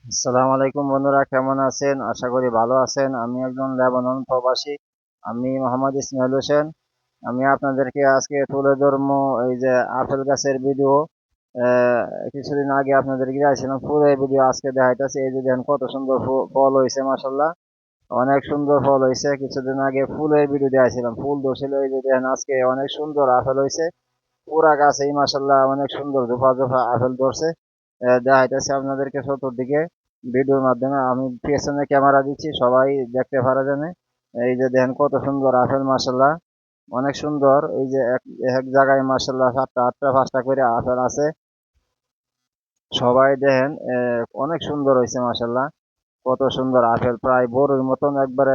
আসসালামু আলাইকুম বন্ধুরা, কেমন আছেন? আশা করি ভালো আছেন। আমি একজন লেবানন প্রবাসী। আমি মোহাম্মদ ইসমাইল হোসেন। আমি আপনাদেরকে আজকে তুলে ধরবো এই যে আপেল গাছের ভিডিও। আহ, কিছুদিন আগে আপনাদেরকে দিয়েছিলাম ফুলের ভিডিও, আজকে দেখাইতেছি। এই যে দেখেন কত সুন্দর ফল হয়েছে, মাসাল্লাহ অনেক সুন্দর ফল হয়েছে। কিছুদিন আগে ফুলের ভিডিও দিয়েছিলাম, ফুল ধরছিল। এই যে দেখেন আজকে অনেক সুন্দর আপেল হয়েছে। পুরা গাছেই মাসাল্লাহ অনেক সুন্দর জোফা জোফা আপেল ধরছে। দেখাইতেছে আপনাদেরকে চতুর্দিকে ভিডিওর মাধ্যমে। আমি পেছনে ক্যামেরা দিচ্ছি, সবাই দেখতে পারা জানে। এই যে দেখেন কত সুন্দর আপেল, মাসাল্লাহ অনেক সুন্দর। এই যে এক এক জায়গায় মাসাল্লাহ সাতটা আটটা পাঁচটা করে আপেল আছে। সবাই দেখেন অনেক সুন্দর হয়েছে মাসাল্লাহ। কত সুন্দর আপেল, প্রায় বড়ুর মতন একবারে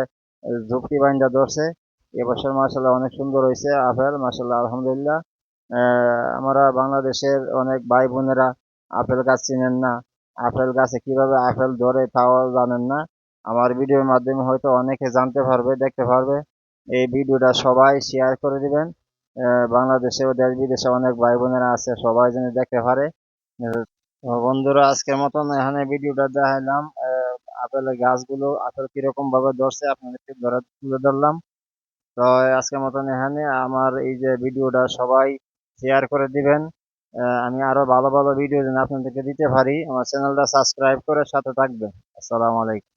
ঝুপড়ি বাইন্দা ধরছে। এবছর মাসাল্লাহ অনেক সুন্দর হয়েছে আপেল, মাসাল্লাহ আলহামদুলিল্লাহ। আমরা বাংলাদেশের অনেক ভাই বোনেরা আপেল গাছ চিনেন না, আপেল গাছে কিভাবে আপেল ধরে তাও জানেন না। আমার ভিডিওর মাধ্যমে হয়তো অনেকে জানতে পারবে, দেখতে পারবে। এই ভিডিওটা সবাই শেয়ার করে দিবেন। বাংলাদেশে ও দেশ বিদেশে অনেক ভাই বোনেরা আছে, সবাই যেন দেখতে পারে। তো বন্ধুরা, আজকের মতন এখানে ভিডিওটা দেখাইলাম। আপেলের গাছগুলো আপেল কিরকম ভাবে ধরছে আপনাদেরকে তুলে ধরলাম। তো আজকের মতন এখানে আমার এই যে ভিডিওটা সবাই শেয়ার করে দিবেন। আমি আরো ভালো ভালো ভিডিও যেন আপনাদেরকে দিতে পারি, আমার চ্যানেলটা সাবস্ক্রাইব করে সাথে থাকবেন। আসসালামু আলাইকুম।